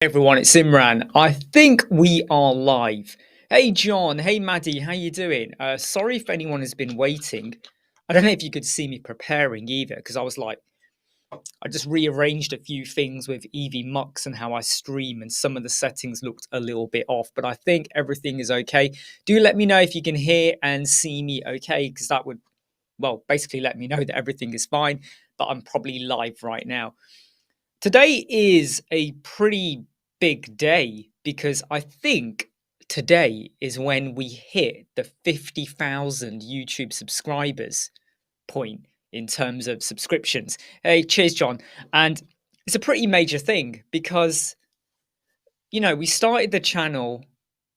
Everyone, it's Imran. I think we are live. Hey John, hey Maddie, how you doing? Sorry if anyone has been waiting. I don't know if you could see me preparing either, because I just rearranged a few things with EV Mux and how I stream, and some of the settings looked a little bit off, but I think everything is okay. Do let me know if you can hear and see me okay, because that would, well, basically let me know that everything is fine, but I'm probably live right now. Today is a pretty big day because I think today is when we hit the 50,000 YouTube subscribers point in terms of subscriptions. Hey, cheers, John. And it's a pretty major thing because, we started the channel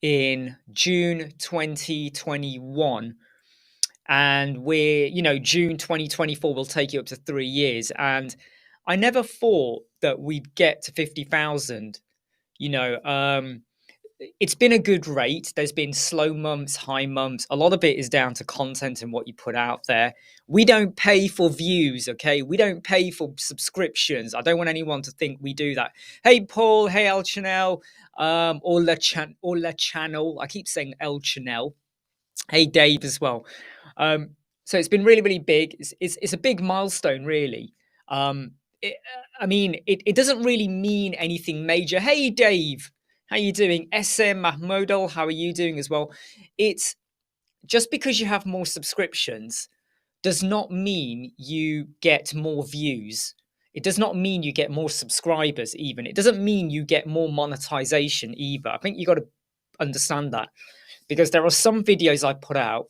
in June 2021 and June 2024 will take you up to 3 years, and I never thought that we'd get to 50,000. It's been a good rate. There's been slow months, high months. A lot of it is down to content and what you put out there. We don't pay for views, okay? We don't pay for subscriptions. I don't want anyone to think we do that. Hey Paul, hey El Chanel, or La Channel. I keep saying El Chanel. Hey Dave as well. So it's been really, really big. It's a big milestone, really. It doesn't really mean anything major. Hey Dave, how you doing? SM Mahmoudal, how are you doing as well? It's just because you have more subscriptions does not mean you get more views. It does not mean you get more subscribers even. It doesn't mean you get more monetization either. I think you got to understand that, because there are some videos I put out.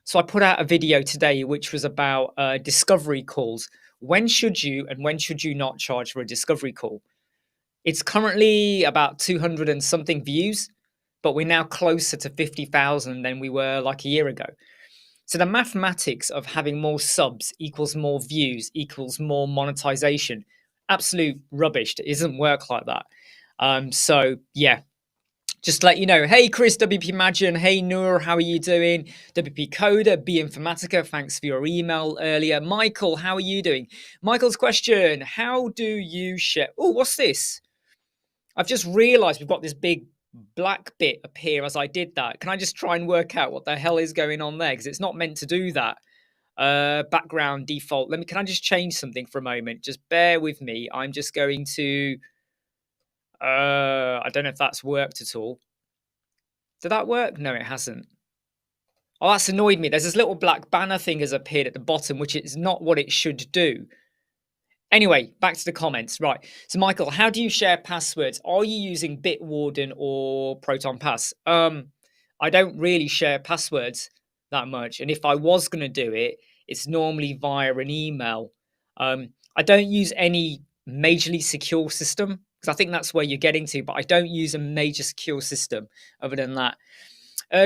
So I put out a video today which was about discovery calls. When should you and when should you not charge for a discovery call? It's currently about 200 and something views, but we're now closer to 50,000 than we were like a year ago. So the mathematics of having more subs equals more views equals more monetization. Absolute rubbish. It doesn't work like that. So yeah, just to let you know. Hey Chris, WP Magin. Hey Noor, how are you doing? WP Coder, B Informatica, thanks for your email earlier. Michael, how are you doing? Michael's question: how do you share? Oh, what's this? I've just realized we've got this big black bit appear as I did that. Can I just try and work out what the hell is going on there? Because it's not meant to do that. Background default. Can I just change something for a moment? Just bear with me. I'm just going to I don't know if that's worked at all. Did that work? No, it hasn't. Oh, that's annoyed me. There's this little black banner thing has appeared at the bottom, which is not what it should do. Anyway, back to the comments. Right. So, Michael, how do you share passwords? Are you using Bitwarden or ProtonPass? I don't really share passwords that much. And if I was going to do it, it's normally via an email. I don't use any majorly secure system, because I think that's where you're getting to, but I don't use a major secure system other than that.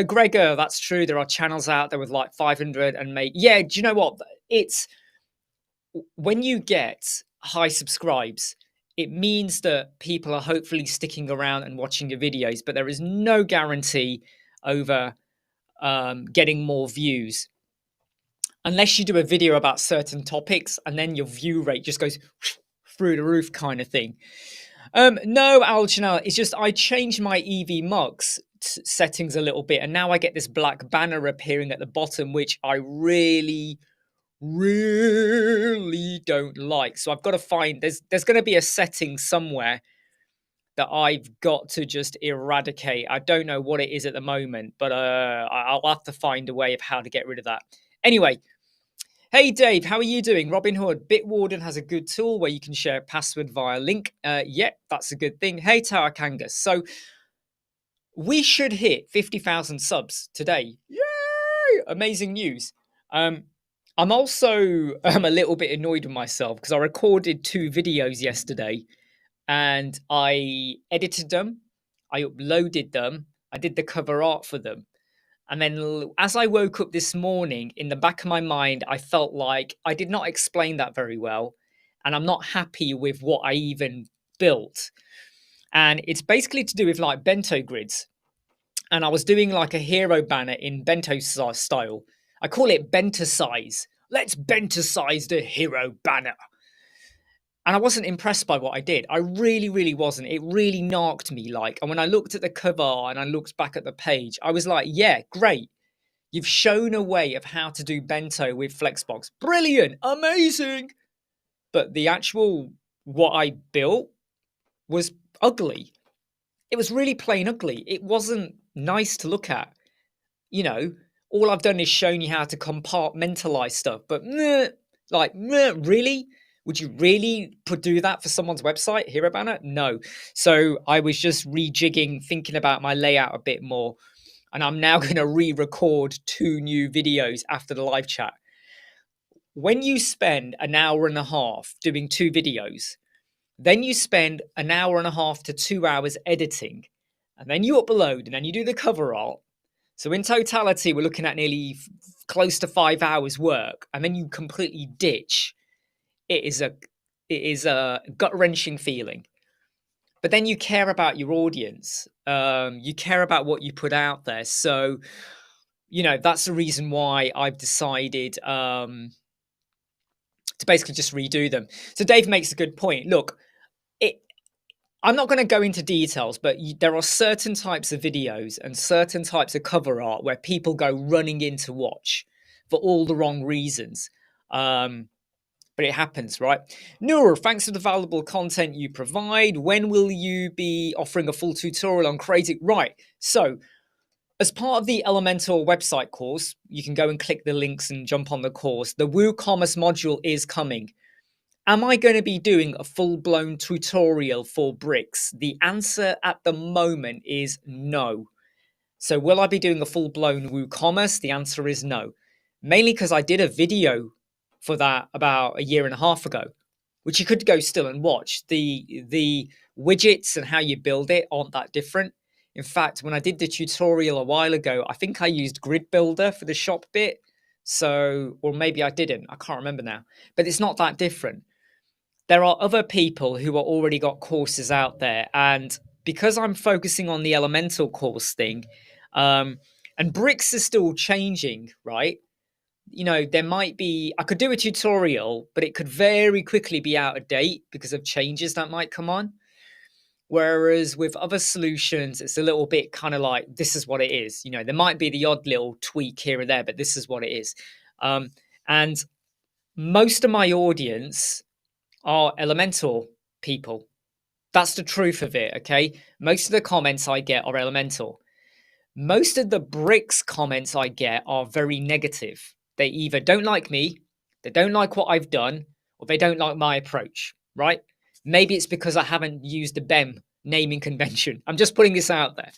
Gregor, that's true. There are channels out there with like 500 and yeah, do you know what? It's when you get high subscribes, it means that people are hopefully sticking around and watching your videos, but there is no guarantee over getting more views unless you do a video about certain topics, and then your view rate just goes through the roof kind of thing. No, Al Chanel, it's just I changed my EV Mux settings a little bit, and now I get this black banner appearing at the bottom, which I really don't like. So I've got to find, there's going to be a setting somewhere that I've got to just eradicate. I don't know what it is at the moment, but I'll have to find a way of how to get rid of that. Anyway, hey Dave, how are you doing? Robin Hood, Bitwarden has a good tool where you can share a password via link. Yeah, that's a good thing. Hey Tower Kangas. So we should hit 50,000 subs today. Yay! Amazing news. I'm also a little bit annoyed with myself because I recorded 2 videos yesterday and I edited them, I uploaded them, I did the cover art for them. And then as I woke up this morning, in the back of my mind, I felt like I did not explain that very well. And I'm not happy with what I even built. And it's basically to do with like Bento grids. And I was doing like a hero banner in Bento style. I call it Bento size. Let's Bento size the hero banner. And I wasn't impressed by what I did. I really, really wasn't. It really narked me. Like, and when I looked at the cover and I looked back at the page, I was like, yeah, great. You've shown a way of how to do Bento with Flexbox. Brilliant. Amazing. But the actual, what I built was ugly. It was really plain ugly. It wasn't nice to look at. You know, all I've done is shown you how to compartmentalize stuff. But really? Would you really do that for someone's website? Hero banner? No. So I was just rejigging, thinking about my layout a bit more. And I'm now going to re-record 2 new videos after the live chat. When you spend an hour and a half doing 2 videos, then you spend an hour and a half to 2 hours editing, and then you upload, and then you do the cover art. So in totality, we're looking at nearly close to 5 hours work, and then you completely ditch. It is a gut-wrenching feeling. But then you care about your audience. You care about what you put out there. So, you know, that's the reason why I've decided to basically just redo them. So Dave makes a good point. Look, I'm not going to go into details, but there are certain types of videos and certain types of cover art where people go running in to watch for all the wrong reasons. But it happens, right? Noor, thanks for the valuable content you provide. When will you be offering a full tutorial on creating? Right. So as part of the Elementor website course, you can go and click the links and jump on the course. The WooCommerce module is coming. Am I going to be doing a full-blown tutorial for bricks? The answer at the moment is no. So will I be doing a full-blown WooCommerce? The answer is no. Mainly because I did a video for that about a year and a half ago, which you could go still and watch. The widgets and how you build it aren't that different. In fact, when I did the tutorial a while ago, I think I used Grid Builder for the shop bit. So, or maybe I didn't. I can't remember now. But it's not that different. There are other people who are already got courses out there. And because I'm focusing on the Elemental course thing, and bricks is still changing, right? You know, there might be, I could do a tutorial, but it could very quickly be out of date because of changes that might come on. Whereas with other solutions, it's a little bit kind of like, this is what it is. You know, there might be the odd little tweak here or there, but this is what it is. And most of my audience are Elementor people. That's the truth of it, okay? Most of the comments I get are Elementor. Most of the bricks comments I get are very negative. They either don't like me, they don't like what I've done, or they don't like my approach, right? Maybe it's because I haven't used the BEM naming convention. I'm just putting this out there.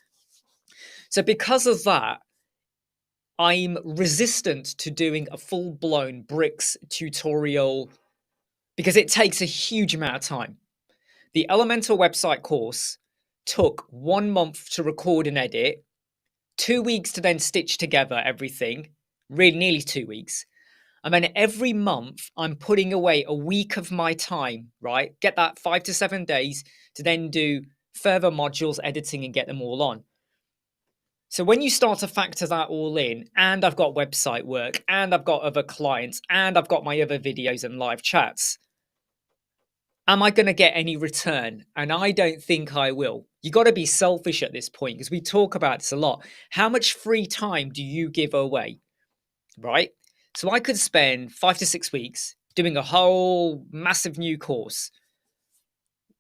So because of that, I'm resistant to doing a full-blown bricks tutorial because it takes a huge amount of time. The Elementor website course took 1 month to record and edit, 2 weeks to then stitch together everything, really nearly 2 weeks. And then every month I'm putting away a week of my time, right? Get that 5 to 7 days to then do further modules, editing, and get them all on. So when you start to factor that all in, and I've got website work, and I've got other clients, and I've got my other videos and live chats, am I going to get any return? And I don't think I will. You got to be selfish at this point because we talk about this a lot. How much free time do you give away? Right? So I could spend 5 to 6 weeks doing a whole massive new course.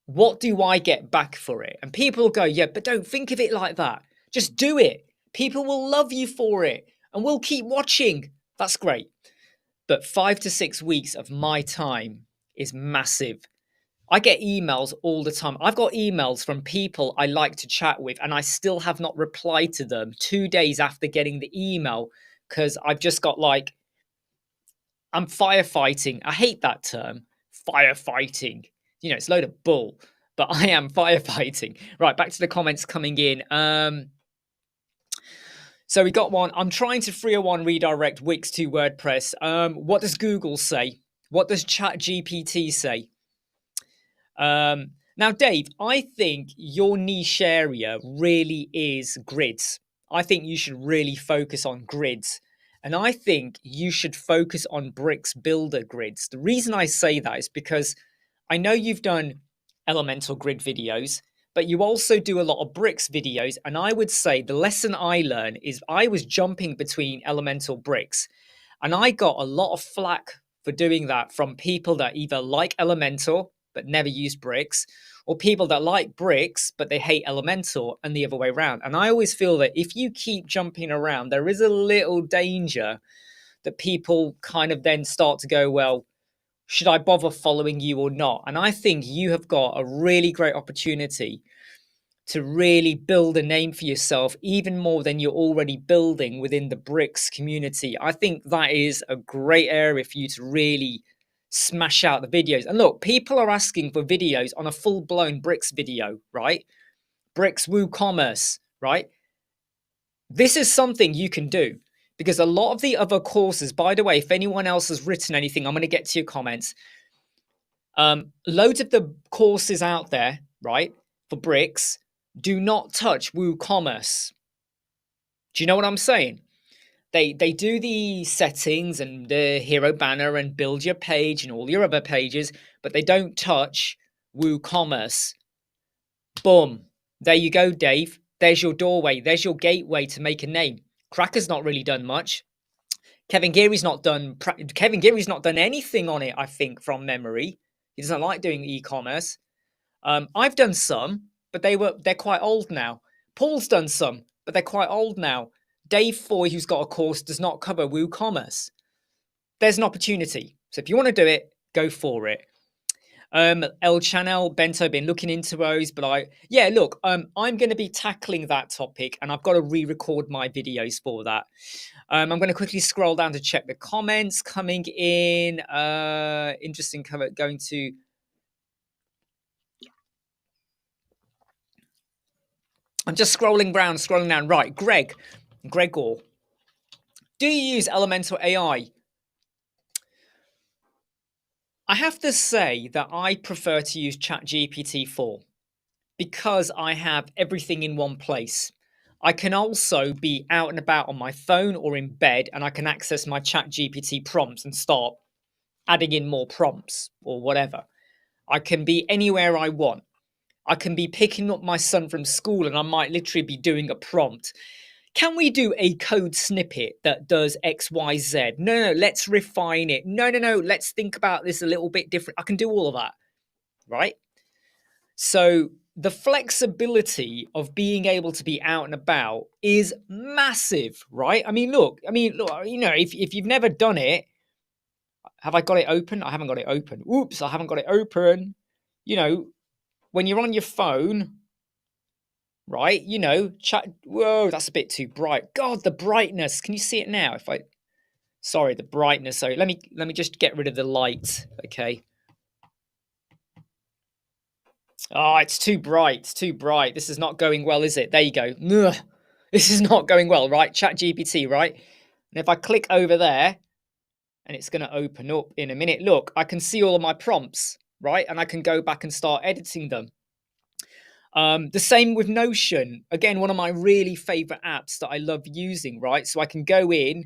What do I get back for it? And people go, yeah, but don't think of it like that. Just do it. People will love you for it and we'll keep watching. That's great. But 5 to 6 weeks of my time is massive. I get emails all the time. I've got emails from people I like to chat with and I still have not replied to them 2 days after getting the email because I've just got like, I'm firefighting. I hate that term, firefighting. You know, it's a load of bull, but I am firefighting. Right, back to the comments coming in. So we got one. I'm trying to 301 redirect Wix to WordPress. What does Google say? What does ChatGPT say? Now, Dave, I think your niche area really is grids. I think you should really focus on grids. And I think you should focus on bricks builder grids. The reason I say that is because I know you've done Elementor grid videos, but you also do a lot of bricks videos. And I would say the lesson I learned is I was jumping between Elementor bricks, and I got a lot of flack for doing that from people that either like Elementor but never use bricks, or people that like bricks but they hate Elementor, and the other way around. And I always feel that if you keep jumping around, there is a little danger that people kind of then start to go, well, should I bother following you or not? And I think you have got a really great opportunity to really build a name for yourself, even more than you're already building within the bricks community. I think that is a great area for you to really smash out the videos. And look, people are asking for videos on a full-blown bricks video, right? Bricks WooCommerce, right? This is something you can do, because a lot of the other courses, by the way, if anyone else has written anything, I'm going to get to your comments. Loads of the courses out there, right, for bricks, do not touch WooCommerce. Do you know what I'm saying? They do the settings and the hero banner and build your page and all your other pages, but they don't touch WooCommerce. Boom. There you go, Dave. There's your doorway. There's your gateway to make a name. Cracker's not really done much. Kevin Geary's not done anything on it, I think, from memory. He doesn't like doing e-commerce. I've done some, but they're quite old now. Paul's done some, but they're quite old now. Dave Foy, who's got a course, does not cover WooCommerce. There's an opportunity. So if you want to do it, go for it. El Chanel, Bento, been looking into those, but I'm going to be tackling that topic, and I've got to re-record my videos for that. I'm going to quickly scroll down to check the comments coming in. Interesting comment going to. I'm just scrolling down. Right, Gregor. Do you use Elementor AI? I have to say that I prefer to use ChatGPT 4 because I have everything in one place. I can also be out and about on my phone or in bed, and I can access my ChatGPT prompts and start adding in more prompts or whatever. I can be anywhere I want. I can be picking up my son from school and I might literally be doing a prompt. Can we do a code snippet that does X, Y, Z? No, let's refine it. No, let's think about this a little bit different. I can do all of that, right? So the flexibility of being able to be out and about is massive, right? I mean, look, you know, if you've never done it, have I got it open? I haven't got it open. Oops, I haven't got it open. You know, when you're on your phone, right? You know, chat. Whoa, that's a bit too bright. God, the brightness. Can you see it now? Sorry, the brightness. So let me just get rid of the light. Okay. Oh, it's too bright. It's too bright. This is not going well, is it? There you go. Ugh. This is not going well, right? ChatGPT, right? And if I click over there, and it's going to open up in a minute. Look, I can see all of my prompts, right? And I can go back and start editing them. The same with Notion. Again, one of my really favorite apps that I love using, right? So I can go in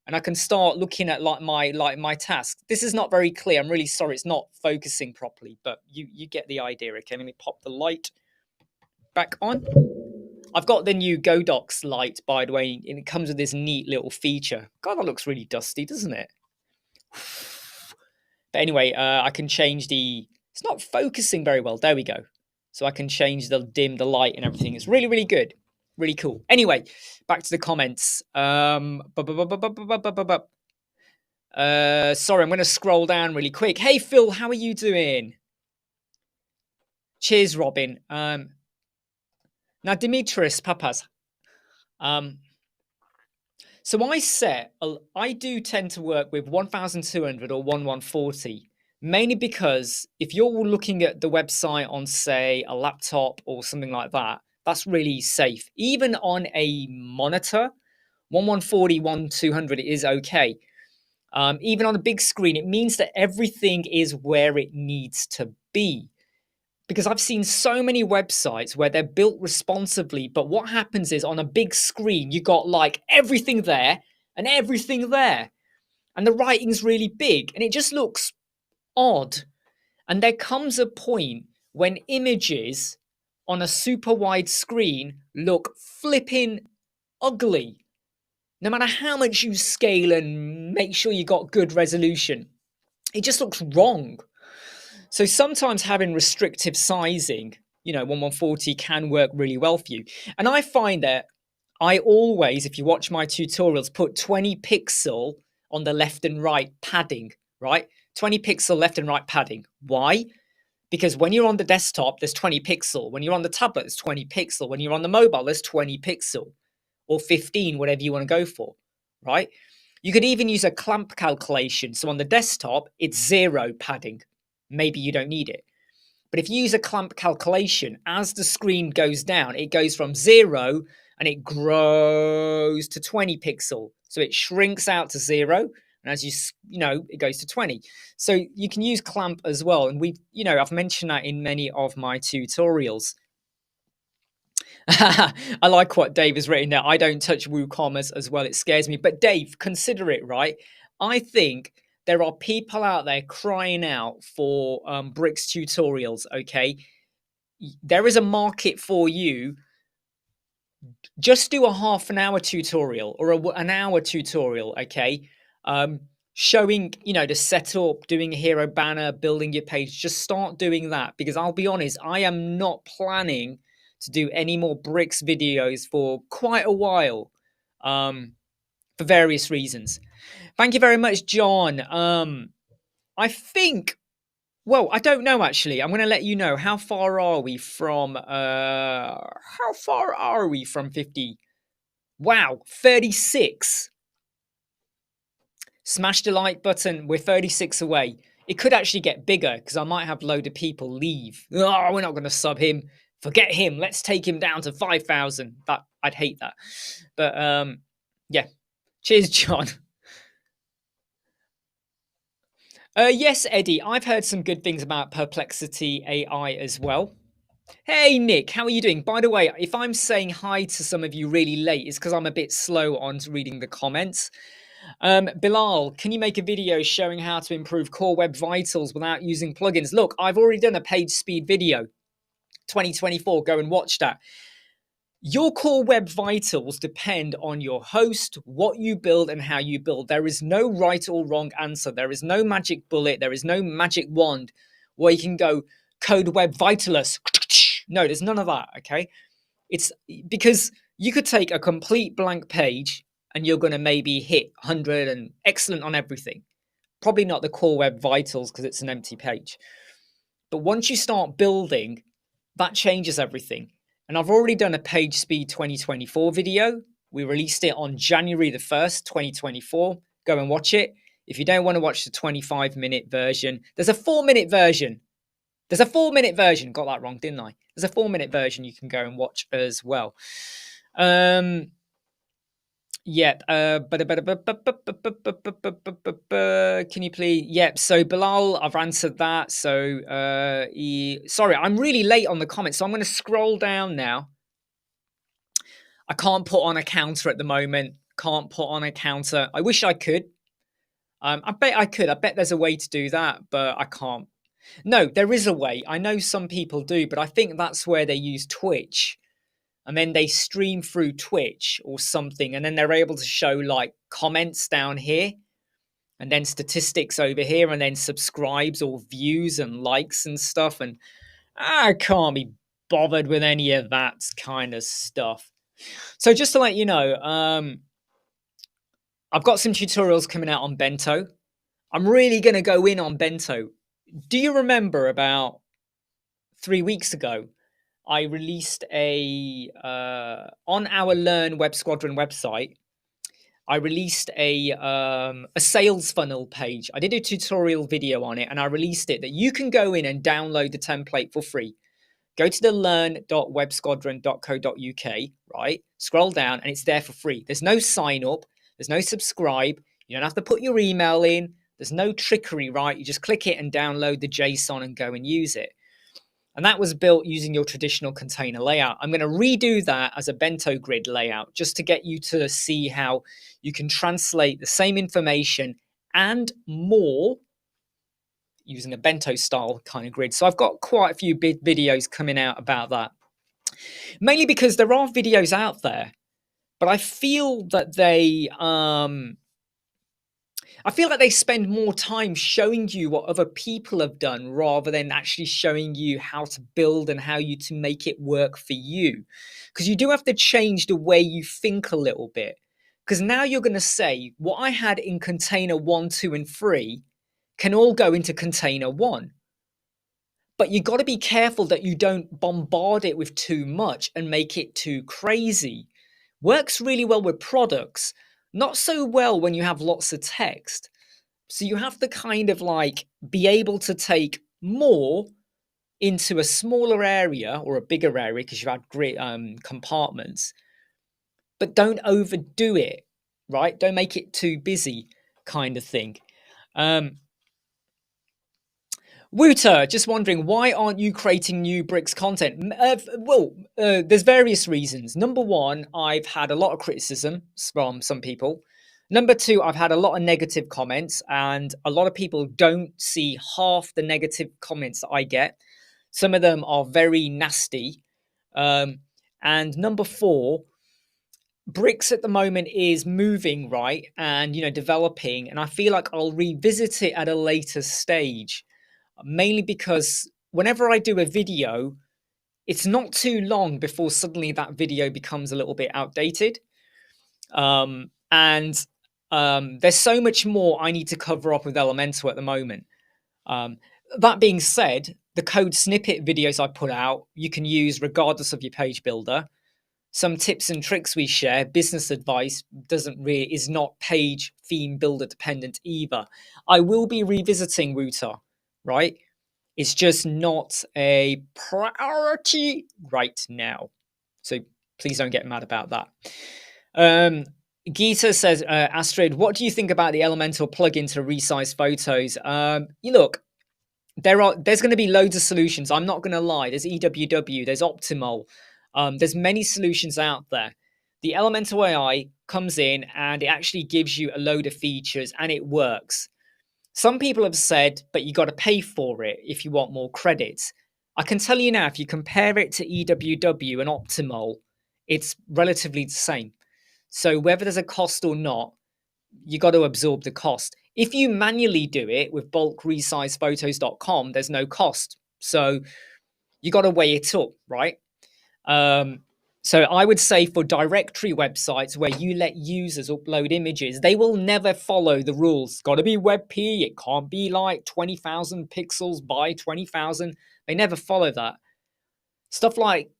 and I can start looking at my tasks. This is not very clear. I'm really sorry. It's not focusing properly, but you get the idea. Okay, let me pop the light back on. I've got the new GoDocs light, by the way, and it comes with this neat little feature. God, that looks really dusty, doesn't it? But anyway, I can change it's not focusing very well. There we go. So I can change the light and everything. It's really, really good. Really cool. Anyway, back to the comments. Sorry, I'm going to scroll down really quick. Hey, Phil, how are you doing? Cheers, Robin. Now, Dimitris Papas. So I do tend to work with 1200 or 1140. Mainly because if you're looking at the website on, say, a laptop or something like that, that's really safe. Even on a monitor, 1140, 1200 is okay. Even on a big screen, it means that everything is where it needs to be. Because I've seen so many websites where they're built responsively, but what happens is on a big screen, you got like everything there and everything there. And the writing's really big and it just looks odd. And there comes a point when images on a super wide screen look flipping ugly. No matter how much you scale and make sure you got good resolution, it just looks wrong. So sometimes having restrictive sizing, 1140 can work really well for you. And I find that I always, if you watch my tutorials, put 20 pixel on the left and right padding, right? 20 pixel left and right padding. Why? Because when you're on the desktop, there's 20 pixel. When you're on the tablet, there's 20 pixel. When you're on the mobile, there's 20 pixel or 15, whatever you want to go for, right? You could even use a clamp calculation. So on the desktop, it's 0 padding. Maybe you don't need it. But if you use a clamp calculation, as the screen goes down, it goes from 0 and it grows to 20 pixel. So it shrinks out to 0. And as it goes to 20. So you can use clamp as well. And I've mentioned that in many of my tutorials. I like what Dave has written there. I don't touch WooCommerce as well. It scares me. But Dave, consider it, right? I think there are people out there crying out for bricks tutorials, okay? There is a market for you. Just do a half an hour tutorial or an hour tutorial, okay? Showing, the setup, doing a hero banner, building your page. Just start doing that, because I'll be honest, I am not planning to do any more bricks videos for quite a while, for various reasons. Thank you very much, John. I think, well, I don't know, actually. I'm going to let you know. How far are we from 50? Wow, 36. Smash the like button. We're 36 away. It could actually get bigger, because I might have a load of people leave. Oh, we're not going to sub him. Forget him. Let's take him down to 5,000. I'd hate that. But yeah. Cheers, John. Yes, Eddie. I've heard some good things about Perplexity AI as well. Hey, Nick. How are you doing? By the way, if I'm saying hi to some of you really late, it's because I'm a bit slow on reading the comments. Bilal, can you make a video showing how to improve core web vitals without using plugins? Look, I've already done a page speed video. 2024, go and watch that. Your core web vitals depend on your host, what you build, and how you build. There is no right or wrong answer. There is no magic bullet. There is no magic wand where you can go code web vitalus. No, there's none of that, okay? It's because you could take a complete blank page and you're going to maybe hit 100 and excellent on everything. Probably not the core web vitals, because it's an empty page. But once you start building, that changes everything. And I've already done a page speed 2024 video. We released it on January the 1st, 2024. Go and watch it. If you don't want to watch the 25-minute version, there's a 4-minute version. There's a 4-minute version. Got that wrong, didn't I? There's a 4-minute version you can go and watch as well. Yep. Can you please? Yep. So Bilal, I've answered that. So sorry, I'm really late on the comments, so I'm going to scroll down now. I can't put on a counter at the moment. Can't put on a counter. I wish I could. I bet I could. I bet there's a way to do that, but I can't. No, there is a way. I know some people do, but I think that's where they use Twitch. And then they stream through Twitch or something, and then they're able to show like comments down here, and then statistics over here, and then subscribes or views and likes and stuff. And I can't be bothered with any of that kind of stuff. So just to let you know, I've got some tutorials coming out on Bento. I'm really going to go in on Bento. Do you remember about 3 weeks ago, I released on our Learn Web Squadron website, I released a sales funnel page. I did a tutorial video on it, and I released it that you can go in and download the template for free. Go to the learn.websquadron.co.uk, right? Scroll down, and it's there for free. There's no sign up. There's no subscribe. You don't have to put your email in. There's no trickery, right? You just click it and download the JSON and go and use it. And that was built using your traditional container layout. I'm going to redo that as a Bento grid layout just to get you to see how you can translate the same information and more using a Bento style kind of grid. So I've got quite a few big videos coming out about that, mainly because there are videos out there, but I feel that I feel like they spend more time showing you what other people have done rather than actually showing you how to build and how you to make it work for you. Because you do have to change the way you think a little bit. Because now you're going to say, what I had in container 1, 2, and 3 can all go into container 1. But you got to be careful that you don't bombard it with too much and make it too crazy. Works really well with products, not so well when you have lots of text. So you have to kind of like be able to take more into a smaller area or a bigger area because you have great compartments, but don't overdo it, right? Don't make it too busy, kind of thing. Wooter, just wondering, why aren't you creating new bricks content? There's various reasons. Number one, I've had a lot of criticism from some people. Number two, I've had a lot of negative comments, and a lot of people don't see half the negative comments that I get. Some of them are very nasty. And number four, bricks at the moment is moving, right? And, developing. And I feel like I'll revisit it at a later stage, mainly because whenever I do a video, it's not too long before suddenly that video becomes a little bit outdated. And there's so much more I need to cover up with Elementor at the moment. That being said, the code snippet videos I put out, you can use regardless of your page builder. Some tips and tricks we share, business advice is not page theme builder dependent either. I will be revisiting Router, right? It's just not a priority right now. So please don't get mad about that. Geeta says, Astrid, what do you think about the Elementor plugin to resize photos? Look, there's going to be loads of solutions. I'm not going to lie. There's EWW, there's Optimal. There's many solutions out there. The Elementor AI comes in and it actually gives you a load of features and it works. Some people have said, but you got to pay for it if you want more credits. I can tell you now, if you compare it to EWW and Optimal, it's relatively the same. So whether there's a cost or not, you got to absorb the cost. If you manually do it with bulk-resizephotos.com, there's no cost. So you got to weigh it up, right? So I would say for directory websites where you let users upload images, they will never follow the rules. It's got to be WebP. It can't be like 20,000 pixels by 20,000. They never follow that. Stuff like,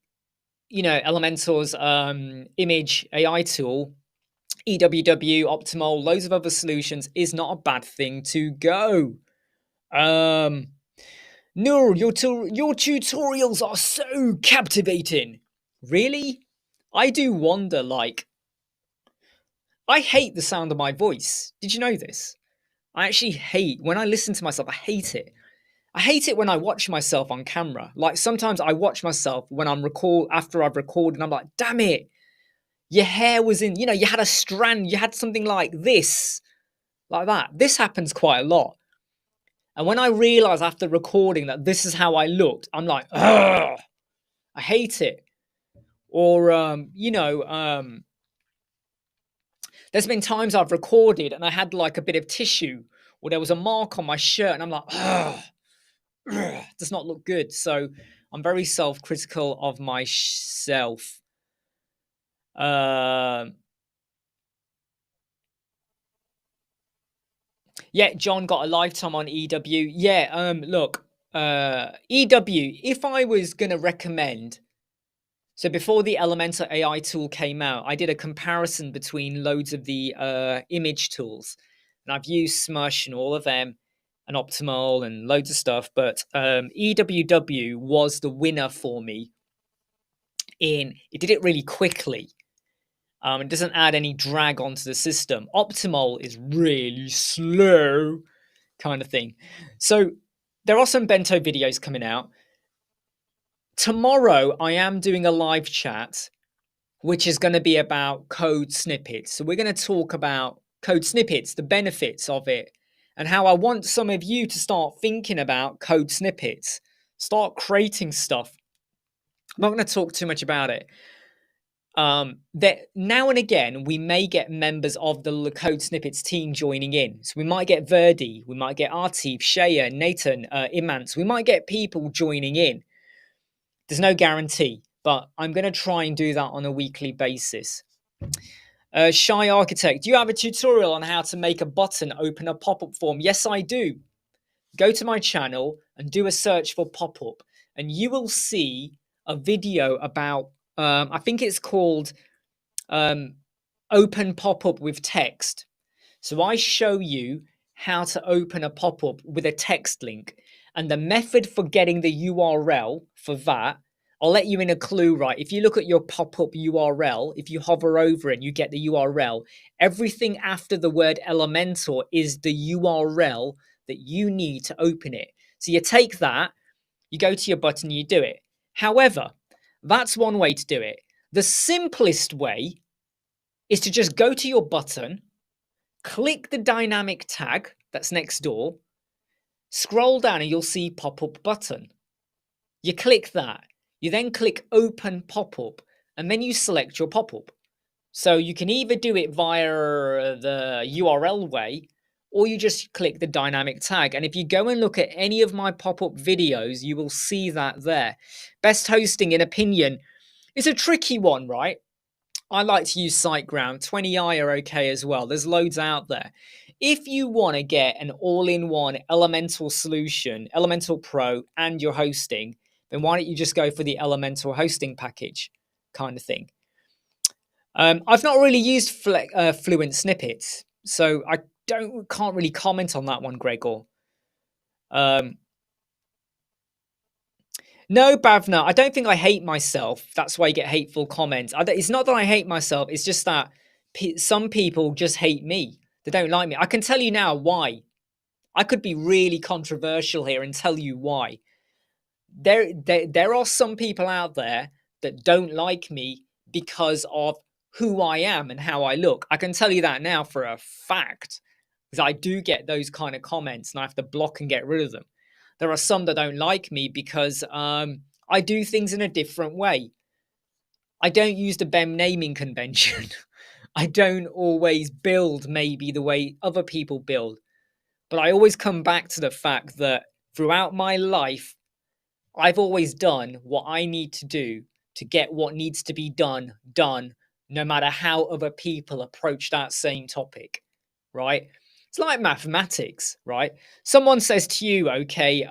Elementor's image AI tool, EWW, Optimal, loads of other solutions is not a bad thing to go. Noor, your tutorials are so captivating. Really? I do wonder, I hate the sound of my voice. Did you know this? I actually hate, when I listen to myself, I hate it. I hate it when I watch myself on camera. Like sometimes I watch myself when after I've recorded and I'm like, damn it. Your hair was in, you had a strand, you had something like this, like that. This happens quite a lot. And when I realize after recording that this is how I looked, I'm like, ugh, I hate it. Or, there's been times I've recorded and I had like a bit of tissue or there was a mark on my shirt and I'm like, ugh, does not look good. So I'm very self-critical of myself. Yeah, John got a lifetime on EW. Yeah, look, EW, if I was going to recommend, so before the Elementor AI tool came out, I did a comparison between loads of the image tools. And I've used Smush and all of them, and Optimal and loads of stuff. But EWW was the winner for me. It did it really quickly. It doesn't add any drag onto the system. Optimal is really slow, kind of thing. So there are some Bento videos coming out. Tomorrow, I am doing a live chat, which is going to be about code snippets. So we're going to talk about code snippets, the benefits of it, and how I want some of you to start thinking about code snippets, start creating stuff. I'm not going to talk too much about it. That now and again we may get members of the code snippets team joining in. So we might get Verdi, we might get Artif, Shaya, Nathan, Imants. We might get people joining in. There's no guarantee, but I'm going to try and do that on a weekly basis. Shy Architect, do you have a tutorial on how to make a button open a pop-up form? Yes, I do. Go to my channel and do a search for Popup, and you will see a video about, I think it's called Open Popup with Text. So I show you how to open a pop-up with a text link, and the method for getting the URL for that, I'll let you in a clue, right? If you look at your pop-up URL, if you hover over it and you get the URL, everything after the word Elementor is the URL that you need to open it. So you take that, you go to your button, you do it. However, that's one way to do it. The simplest way is to just go to your button, click the dynamic tag that's next door, scroll down and you'll see pop-up button. You click that. You then click open pop-up and then you select your pop-up. So you can either do it via the URL way, or you just click the dynamic tag. And if you go and look at any of my pop-up videos, you will see that there. Best hosting, in opinion, is a tricky one, right? I like to use SiteGround. 20i are okay as well. There's loads out there. If you want to get an all-in-one Elementor solution, Elementor Pro, and your hosting, then why don't you just go for the Elementor hosting package kind of thing? I've not really used Fluent snippets, so I can't really comment on that one, Gregor. No, Bavna, I don't think I hate myself. That's why you get hateful comments. It's not that I hate myself. It's just that some people just hate me. They don't like me. I can tell you now why. I could be really controversial here and tell you why. There are some people out there that don't like me because of who I am and how I look. I can tell you that now for a fact, because I do get those kind of comments and I have to block and get rid of them. There are some that don't like me because I do things in a different way. I don't use the BEM naming convention. I don't always build maybe the way other people build. But I always come back to the fact that throughout my life, I've always done what I need to do to get what needs to be done, no matter how other people approach that same topic, right? It's like mathematics, right? Someone says to you, okay,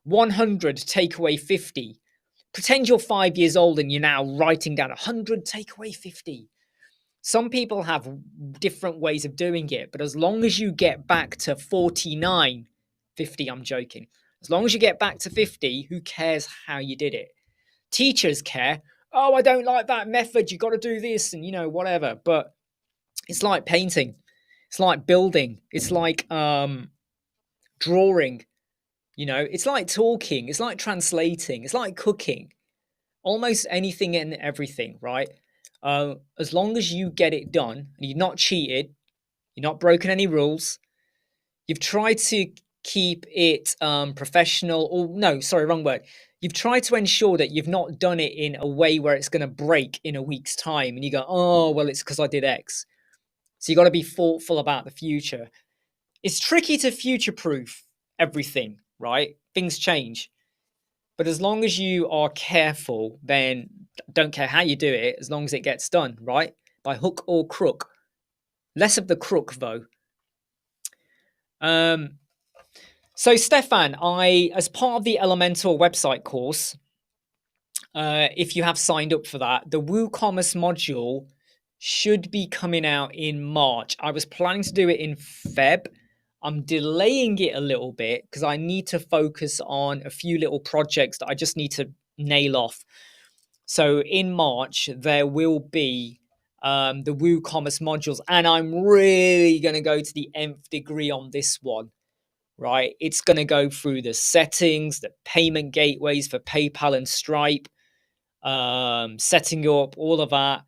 100 take away 50. Pretend you're 5 years old and you're now writing down 100 take away 50. Some people have different ways of doing it, but as long as you get back to 49, 50, I'm joking. As long as you get back to 50, who cares how you did it? Teachers care. Oh, I don't like that method. You got to do this and, whatever. But it's like painting. It's like building. It's like drawing. It's like talking. It's like translating. It's like cooking. Almost anything and everything, right? As long as you get it done and you've not cheated, you're not broken any rules, you've tried to keep it professional, or no, sorry, wrong word. You've tried to ensure that you've not done it in a way where it's going to break in a week's time and you go, oh, well, it's because I did X. So you got to be thoughtful about the future. It's tricky to future-proof everything, right? Things change. But as long as you are careful, then don't care how you do it, as long as it gets done, right? By hook or crook. Less of the crook, though. So, Stefan, as part of the Elementor website course, if you have signed up for that, the WooCommerce module should be coming out in March. I was planning to do it in Feb. I'm delaying it a little bit because I need to focus on a few little projects that I just need to nail off. So in March, there will be the WooCommerce modules, and I'm really going to go to the nth degree on this one, right? It's going to go through the settings, the payment gateways for PayPal and Stripe, setting up all of that.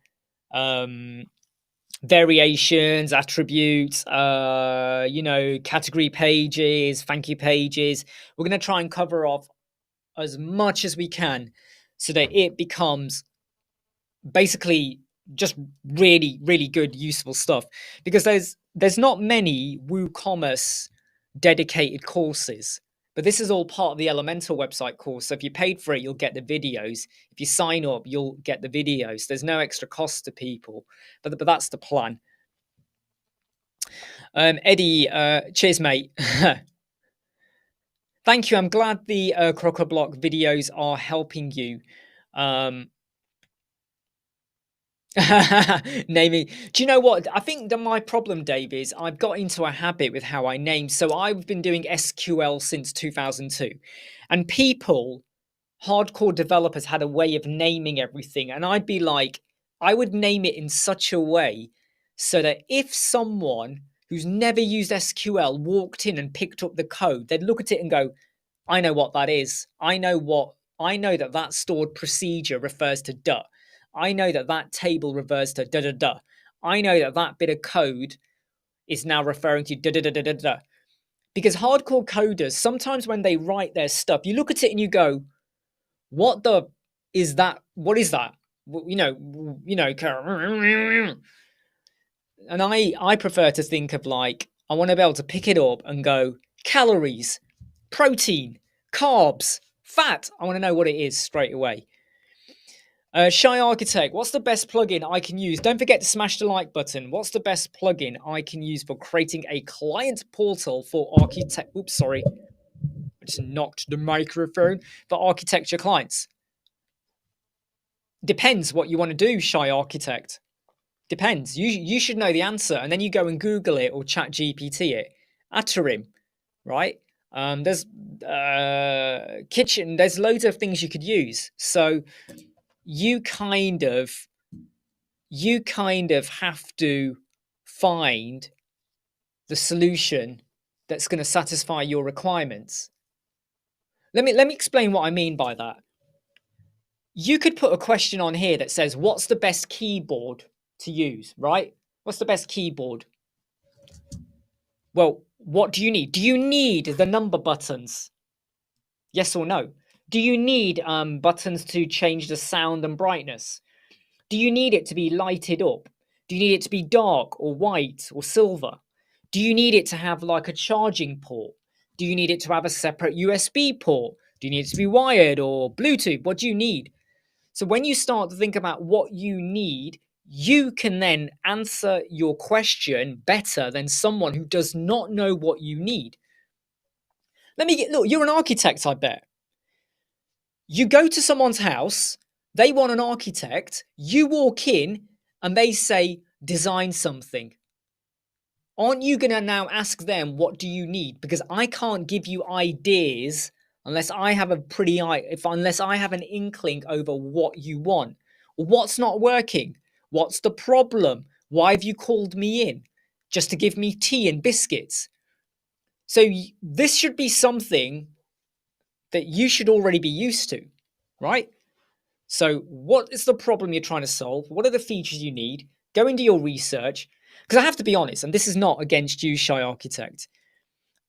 variations, attributes, category pages, thank you pages. We're going to try and cover off as much as we can so that it becomes basically just really, really good, useful stuff. Because there's not many WooCommerce dedicated courses, but this is all part of the Elementor website course. So if you paid for it, you'll get the videos. If you sign up, you'll get the videos. There's no extra cost to people, but that's the plan. Eddie, cheers, mate. Thank you. I'm glad the Crocoblock videos are helping you. Naming. Do you know what? I think that my problem, Dave, is I've got into a habit with how I name. So I've been doing SQL since 2002, and people, hardcore developers, had a way of naming everything, and I'd be like, I would name it in such a way so that if someone who's never used SQL walked in and picked up the code, they'd look at it and go, I know what that is. I know that stored procedure refers to duh. I know that table refers to da da da. I know that bit of code is now referring to da da da da da da. Because hardcore coders, sometimes when they write their stuff, you look at it and you go, what the is that? What is that? And I prefer to think of like, I want to be able to pick it up and go, calories, protein, carbs, fat. I want to know what it is straight away. Shy Architect, what's the best plugin I can use? Don't forget to smash the like button. What's the best plugin I can use for creating a client portal for architect? Oops, sorry. I just knocked the microphone. For architecture clients. Depends what you want to do, Shy Architect. Depends. You should know the answer, and then you go and Google it or Chat GPT it. Utter him, right? There's kitchen. There's loads of things you could use. So you kind of have to find the solution that's going to satisfy your requirements. Let me explain what I mean by that. You could put a question on here that says, what's the best keyboard to use, right? What's the best keyboard? Well, what do you need? Do you need the number buttons? Yes or no? Do you need buttons to change the sound and brightness? Do you need it to be lighted up? Do you need it to be dark or white or silver? Do you need it to have like a charging port? Do you need it to have a separate USB port? Do you need it to be wired or Bluetooth? What do you need? So when you start to think about what you need, you can then answer your question better than someone who does not know what you need. Look, you're an architect, I bet. You go to someone's house, they want an architect, you walk in and they say, design something. Aren't you going to now ask them, what do you need? Because I can't give you ideas unless I have unless I have an inkling over what you want. What's not working? What's the problem? Why have you called me in? Just to give me tea and biscuits? So this should be something that you should already be used to, right? So what is the problem you're trying to solve? What are the features you need? Go into your research. Because I have to be honest, and this is not against you, Shy Architect.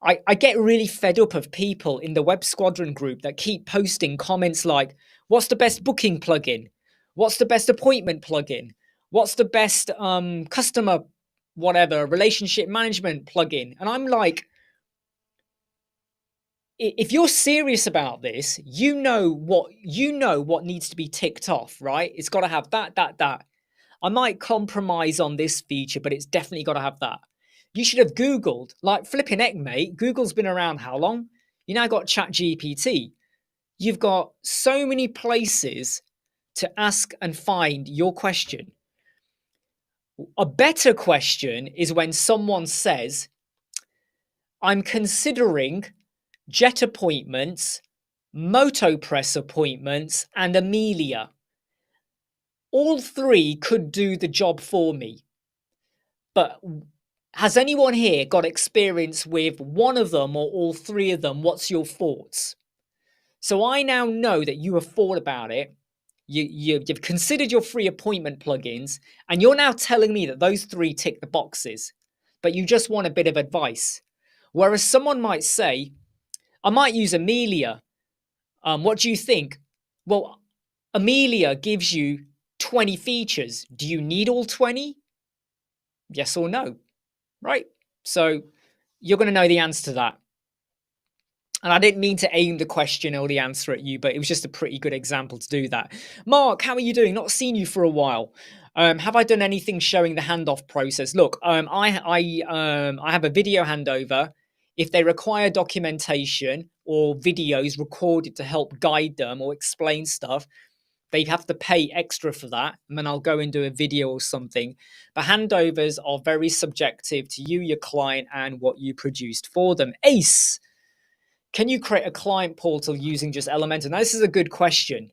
I get really fed up of people in the Web Squadron group that keep posting comments like, what's the best booking plugin? What's the best appointment plugin? What's the best customer whatever relationship management plugin? And I'm like, if you're serious about this, you know what needs to be ticked off, right? It's got to have that. I might compromise on this feature, but it's definitely got to have that. You should have Googled, like flipping heck, mate. Google's been around how long? You now got Chat GPT. You've got so many places to ask and find your question. A better question is when someone says, I'm considering jet appointments, MotoPress appointments, and Amelia. All three could do the job for me. But has anyone here got experience with one of them or all three of them? What's your thoughts? So I now know that you have thought about it. You've considered your free appointment plugins, and you're now telling me that those 3 tick the boxes, but you just want a bit of advice. Whereas someone might say, I might use Amelia. What do you think? Well, Amelia gives you 20 features. Do you need all 20? Yes or no, right? So you're going to know the answer to that. And I didn't mean to aim the question or the answer at you, but it was just a pretty good example to do that. Mark, how are you doing? Not seen you for a while. Have I done anything showing the handoff process? Look, I have a video handover. If they require documentation or videos recorded to help guide them or explain stuff, they'd have to pay extra for that, and then I'll go and do a video or something. But handovers are very subjective to you, your client, and what you produced for them. Ace, can you create a client portal using just Elementor? Now, this is a good question.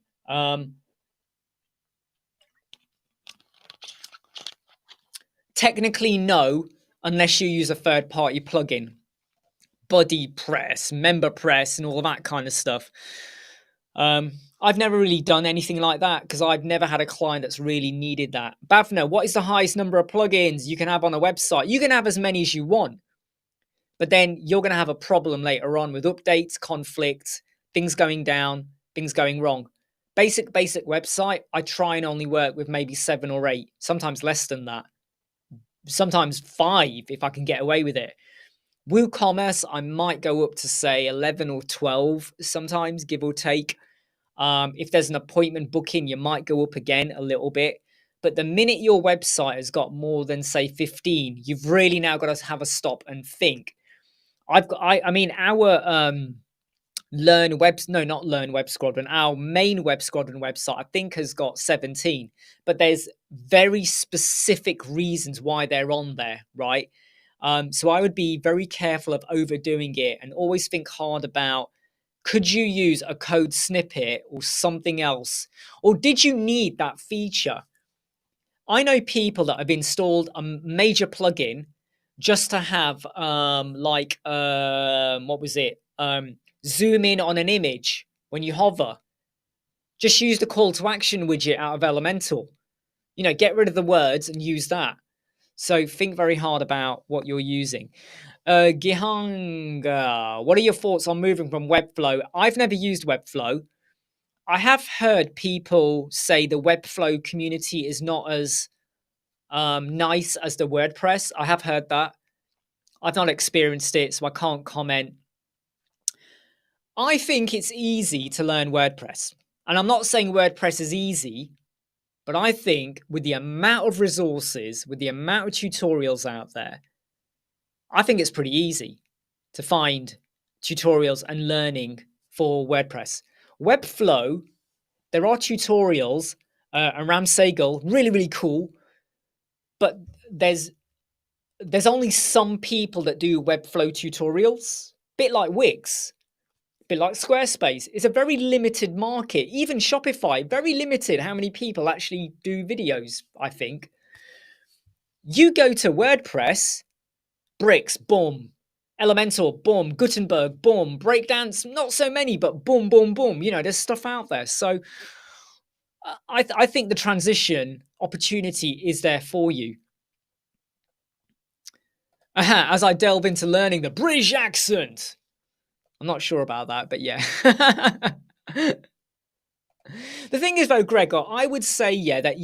Technically, no, unless you use a third-party plugin. Buddy Press, Member Press, and all that kind of stuff. I've never really done anything like that because I've never had a client that's really needed that. Bavna, what is the highest number of plugins you can have on a website? You can have as many as you want, but then you're going to have a problem later on with updates, conflicts, things going down, things going wrong. Basic website, I try and only work with maybe 7 or 8, sometimes less than that. Sometimes 5 if I can get away with it. WooCommerce, I might go up to say 11 or 12 sometimes, give or take. If there's an appointment booking, you might go up again a little bit. But the minute your website has got more than, say, 15, you've really now got to have a stop and think. I mean, our our main Web Squadron website, I think, has got 17. But there's very specific reasons why they're on there, right? So I would be very careful of overdoing it and always think hard about, could you use a code snippet or something else? Or did you need that feature? I know people that have installed a major plugin just to have zoom in on an image when you hover. Just use the call to action widget out of Elementor. Get rid of the words and use that. So think very hard about what you're using. Gihanga, what are your thoughts on moving from Webflow? I've never used Webflow. I have heard people say the Webflow community is not as nice as the WordPress. I have heard that. I've not experienced it, so I can't comment. I think it's easy to learn WordPress. And I'm not saying WordPress is easy, but I think with the amount of resources, with the amount of tutorials out there, I think it's pretty easy to find tutorials and learning for WordPress. Webflow, there are tutorials, and Ram Segal, really, really cool. But there's only some people that do Webflow tutorials, bit like Wix, bit like Squarespace. It's a very limited market. Even Shopify, very limited how many people actually do videos, I think. You go to WordPress, bricks, boom. Elementor, boom. Gutenberg, boom. Breakdance, not so many, but boom, boom, boom. There's stuff out there. So I think the transition opportunity is there for you. As I delve into learning the British accent. I'm not sure about that, but yeah. The thing is, though, Gregor, I would say, that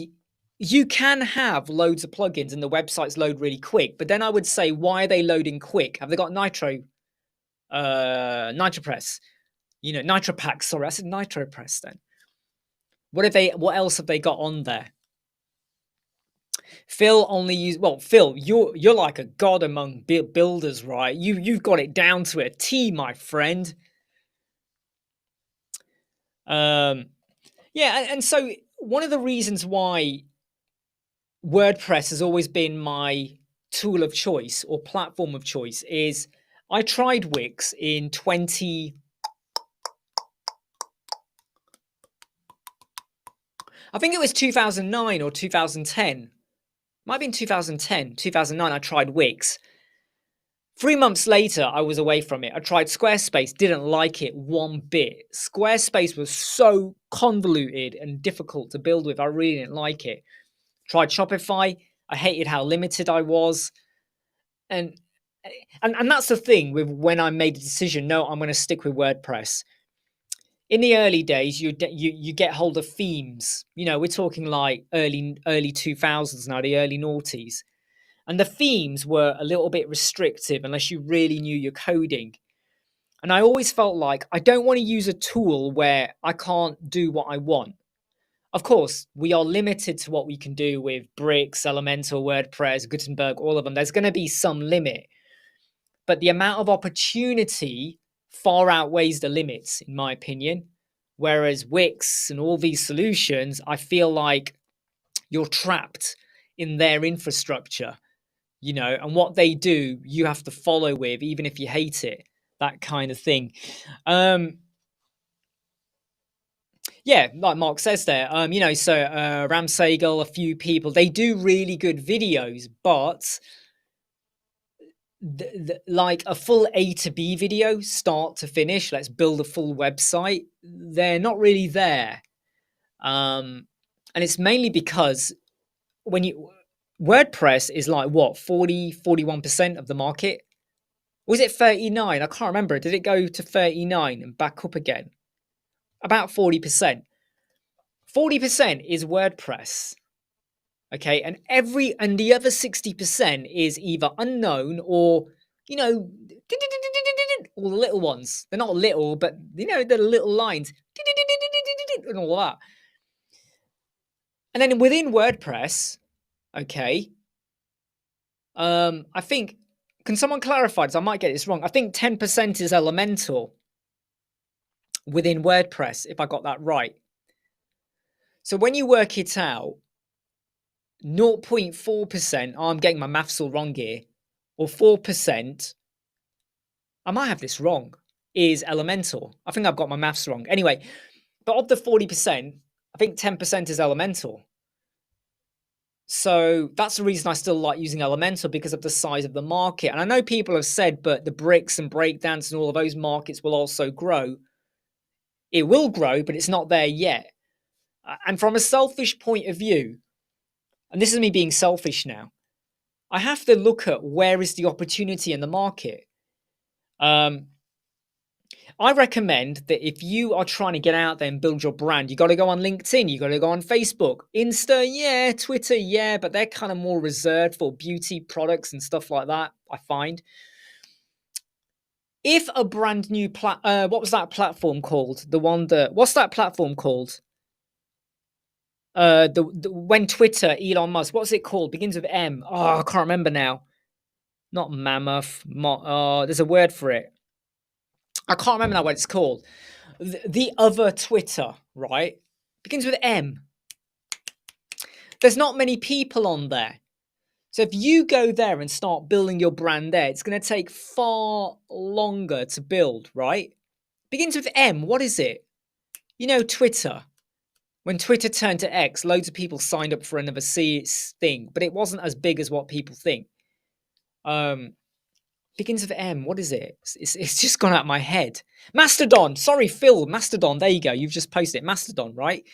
you can have loads of plugins and the websites load really quick. But then I would say, why are they loading quick? Have they got NitroPress? NitroPack. Sorry, I said NitroPress then. What else have they got on there? Phil Phil, you're like a god among builders, right? You've got it down to a T, my friend. And so one of the reasons why WordPress has always been my tool of choice or platform of choice is I tried Wix in 20. I think it was 2009 or 2010. Might have been 2010, 2009. I tried Wix 3 months later, I was away from it. I tried Squarespace, didn't like it one bit. Squarespace was so convoluted and difficult to build with. I really didn't like it. Tried Shopify. I hated how limited I was. And that's the thing with when I made the decision, no, I'm going to stick with WordPress. In the early days, you get hold of themes. You know, we're talking like early 2000s now, the early noughties. And the themes were a little bit restrictive unless you really knew your coding. And I always felt like I don't want to use a tool where I can't do what I want. Of course, we are limited to what we can do with Bricks, Elementor, WordPress, Gutenberg, all of them. There's going to be some limit. But the amount of opportunity far outweighs the limits, in my opinion. Whereas Wix and all these solutions, I feel like you're trapped in their infrastructure. You know, and what they do, you have to follow with, even if you hate it, that kind of thing. Yeah, like Mark says there, you know, so Ramsagel, a few people, they do really good videos, but like a full A to B video, start to finish, let's build a full website, they're not really there. And it's mainly because when you WordPress is like what 41% of the market. Was it 39? I can't remember. Did it go to 39 and back up again? About 40%. 40% is WordPress. Okay, and the other 60% is either unknown or, you know, all the little ones. They're not little, but you know, they're little lines and all that. And then within WordPress, okay, I think, can someone clarify this? I might get this wrong. I think 10% is Elementor within WordPress, if I got that right. So when you work it out, 0.4%, I'm getting my maths all wrong here, or 4%, I might have this wrong, is Elementor. I think I've got my maths wrong. Anyway, but of the 40%, I think 10% is Elementor. So that's the reason I still like using Elementor, because of the size of the market. And I know people have said, but the bricks and breakdance and all of those markets will also grow. It will grow, but it's not there yet. And from a selfish point of view, and this is me being selfish now, I have to look at where is the opportunity in the market. I recommend that if you are trying to get out there and build your brand, you got to go on LinkedIn, you got to go on Facebook, Insta, yeah, Twitter, yeah, but they're kind of more reserved for beauty products and stuff like that, I find. If a brand new what was that platform called? What's that platform called? When Twitter, Elon Musk, what's it called? Begins with M. Oh, I can't remember now. Not Mammoth. There's a word for it. I can't remember now what it's called. The other Twitter, right? Begins with M. There's not many people on there. So if you go there and start building your brand there, it's going to take far longer to build, right? Begins with M. What is it? You know, Twitter. When Twitter turned to X, loads of people signed up for another thing, but it wasn't as big as what people think. Begins with M. What is it? It's just gone out of my head. Mastodon. Sorry, Phil. Mastodon. There you go. You've just posted it. Mastodon, right?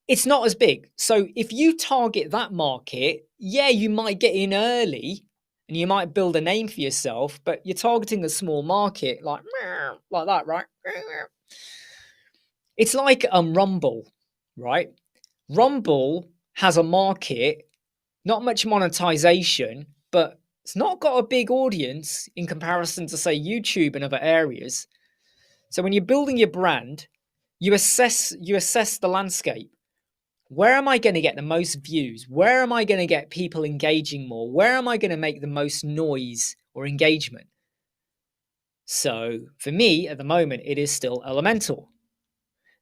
It's not as big. So if you target that market, yeah, you might get in early and you might build a name for yourself, but you're targeting a small market like that, right? It's like Rumble, right? Rumble has a market, not much monetization, but it's not got a big audience in comparison to, say, YouTube and other areas. So when you're building your brand, you assess the landscape. Where am I going to get the most views? Where am I going to get people engaging more? Where am I going to make the most noise or engagement? So for me, at the moment, it is still Elementor.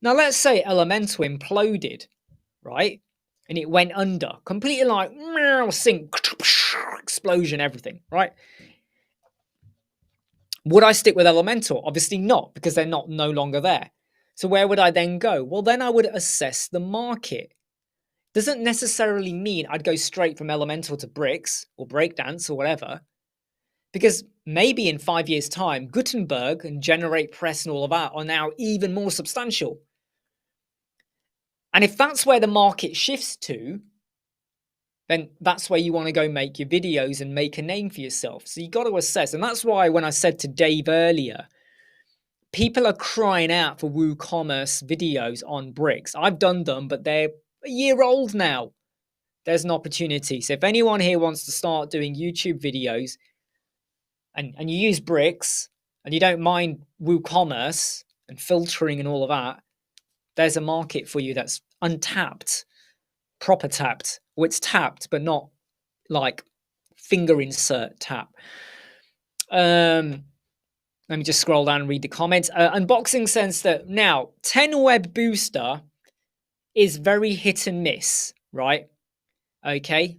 Now, let's say Elementor imploded, right? And it went under, completely like sink, explosion, everything, right? Would I stick with Elementor? Obviously not, because they're no longer there. So where would I then go? Well, then I would assess the market. Doesn't necessarily mean I'd go straight from Elementor to Bricks or Breakdance or whatever, Because maybe in 5 years' time, Gutenberg and Generate Press and all of that are now even more substantial. And if that's where the market shifts to, then that's where you want to go make your videos and make a name for yourself. So you got to assess. And that's why when I said to Dave earlier, people are crying out for WooCommerce videos on bricks. I've done them, but they're a year old now. There's an opportunity. So if anyone here wants to start doing YouTube videos and you use bricks and you don't mind WooCommerce and filtering and all of that, there's a market for you that's untapped, proper tapped. Well, it's tapped, but not like finger insert tap. Let me just scroll down and read the comments. Unboxing says that now 10 Web Booster is very hit and miss, right? Okay.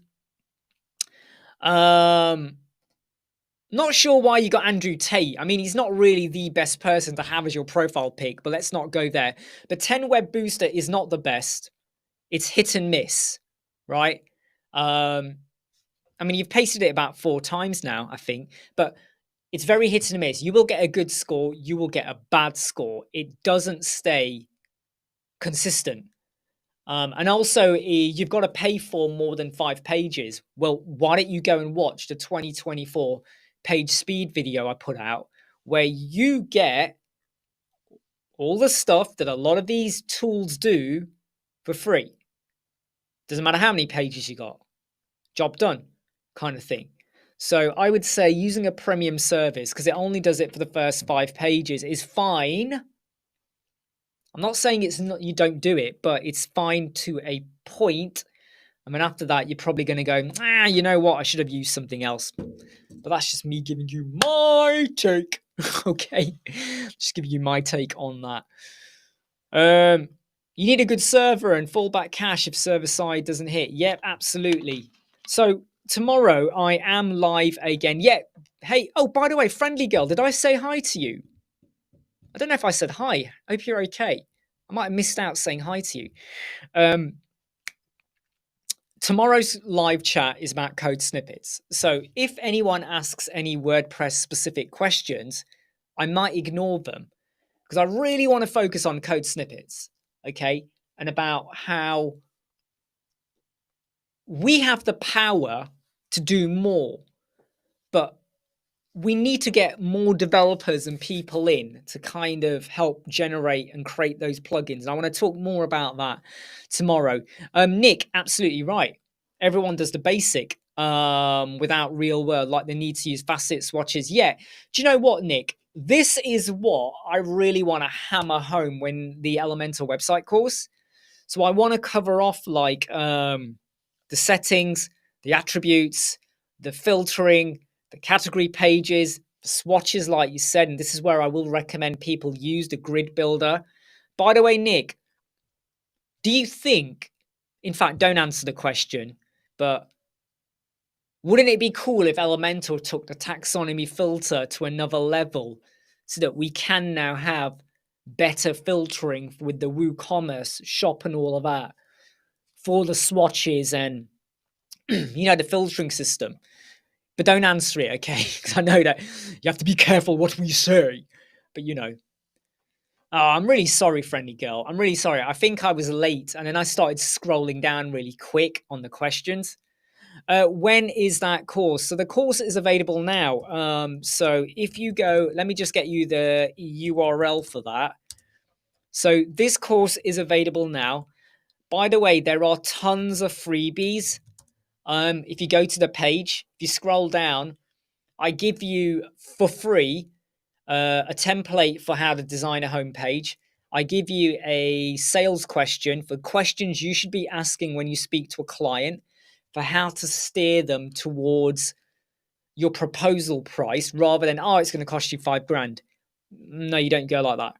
Not sure why you got Andrew Tate. I mean, he's not really the best person to have as your profile pic, but let's not go there. But 10 Web Booster is not the best. It's hit and miss, right? I mean, you've pasted it about 4 times now, I think, but it's very hit and miss. You will get a good score. You will get a bad score. It doesn't stay consistent. And also, you've got to pay for more than 5 pages. Well, why don't you go and watch the 2024 page speed video I put out, where you get all the stuff that a lot of these tools do for free. Doesn't matter how many pages you got. Job done, kind of thing. So I would say using a premium service, because it only does it for the first 5 pages, is fine. I'm not saying it's not, you don't do it, but it's fine to a point. I mean, after that, you're probably going to go, you know what? I should have used something else. But that's just me giving you my take. Okay. Just giving you my take on that. You need a good server and fallback cache if server side doesn't hit. Yep, absolutely. So tomorrow I am live again. Yeah. Hey, oh, by the way, Friendly Girl, did I say hi to you? I don't know if I said hi. I hope you're okay. I might have missed out saying hi to you. Tomorrow's live chat is about code snippets. So if anyone asks any WordPress specific questions, I might ignore them because I really want to focus on code snippets, okay? And about how we have the power to do more, but we need to get more developers and people in to kind of help generate and create those plugins. And I want to talk more about that tomorrow. Nick, absolutely right. Everyone does the basic without real world, like they need to use facet swatches. Yeah. Do you know what, Nick? This is what I really want to hammer home when the Elementor website course. So I want to cover off like the settings, the attributes, the filtering, the category pages, the swatches, like you said, and this is where I will recommend people use the grid builder. By the way, Nick, do you think, in fact, don't answer the question, but wouldn't it be cool if Elementor took the taxonomy filter to another level so that we can now have better filtering with the WooCommerce shop and all of that for the swatches and, the filtering system? But don't answer it, okay? Because I know that you have to be careful what we say. But oh, I'm really sorry, Friendly Girl. I'm really sorry. I think I was late, and then I started scrolling down really quick on the questions. When is that course? So the course is available now. So if you go, let me just get you the URL for that. So this course is available now. By the way, there are tons of freebies. If you go to the page, if you scroll down, I give you for free a template for how to design a homepage. I give you a sales question for questions you should be asking when you speak to a client for how to steer them towards your proposal price rather than, it's going to cost you $5,000. No, you don't go like that.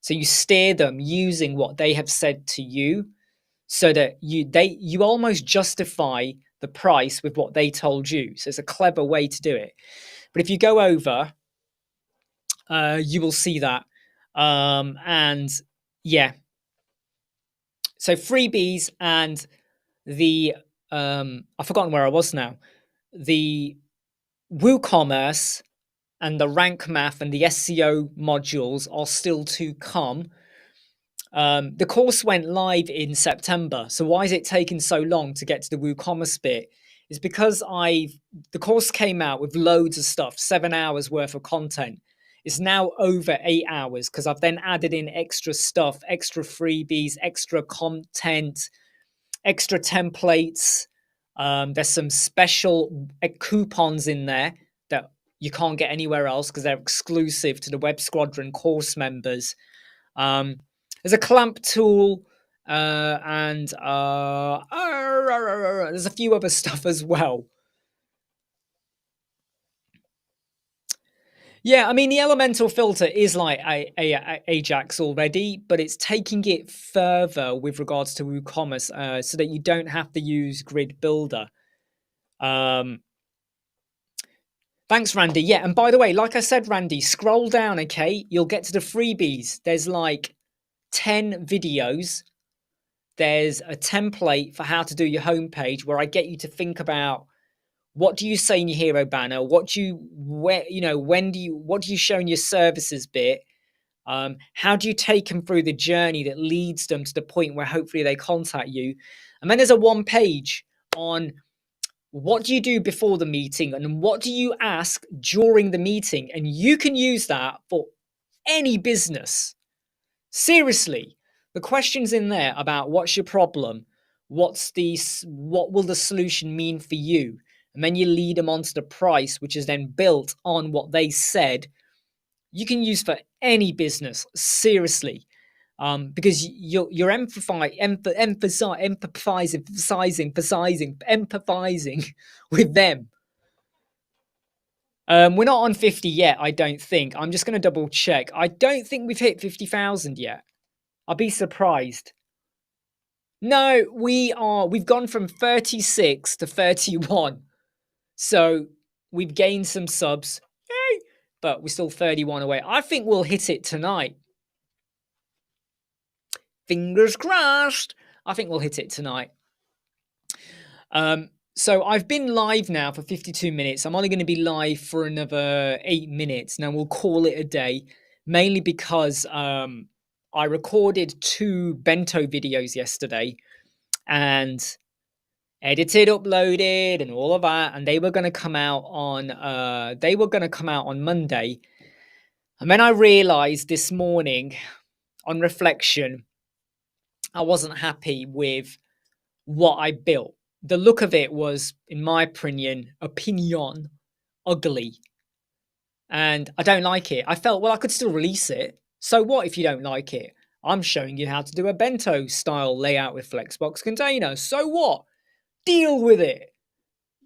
So you steer them using what they have said to you so that you almost justify the price with what they told you. So it's a clever way to do it. But if you go over, you will see that. And yeah. So freebies and the, I've forgotten where I was now. The WooCommerce and the rank math and the SEO modules are still to come. The course went live in September. So why is it taking so long to get to the WooCommerce bit? It's because the course came out with loads of stuff, 7 hours worth of content. It's now over 8 hours because I've then added in extra stuff, extra freebies, extra content, extra templates. There's some special coupons in there that you can't get anywhere else because they're exclusive to the Web Squadron course members. There's a clamp tool and there's a few other stuff as well. Yeah, I mean, the Elementor filter is like Ajax already, but it's taking it further with regards to WooCommerce so that you don't have to use Grid Builder. Thanks, Randy. Yeah, and by the way, like I said, Randy, scroll down, okay? You'll get to the freebies. There's like 10 videos. There's a template for how to do your homepage where I get you to think about what do you say in your hero banner? What do you show in your services bit? How do you take them through the journey that leads them to the point where hopefully they contact you? And then there's a one page on what do you do before the meeting and what do you ask during the meeting? And you can use that for any business. Seriously, the questions in there about what's your problem, what will the solution mean for you? And then you lead them onto the price, which is then built on what they said. You can use for any business, seriously, because you're empathizing with them. We're not on 50 yet, I don't think. I'm just going to double check. I don't think we've hit 50,000 yet. I'll be surprised. No, we've gone from 36 to 31. So we've gained some subs, yay, but we're still 31 away. I think we'll hit it tonight. Fingers crossed. I think we'll hit it tonight. So I've been live now for 52 minutes. I'm only going to be live for another 8 minutes. Now we'll call it a day, mainly because I recorded 2 Bento videos yesterday and edited, uploaded, and all of that, and they were going to come out on Monday. And then I realized this morning, on reflection, I wasn't happy with what I built. The look of it was, in my opinion, ugly. And I don't like it. I felt, well, I could still release it. So what if you don't like it? I'm showing you how to do a Bento style layout with Flexbox container. So what? Deal with it.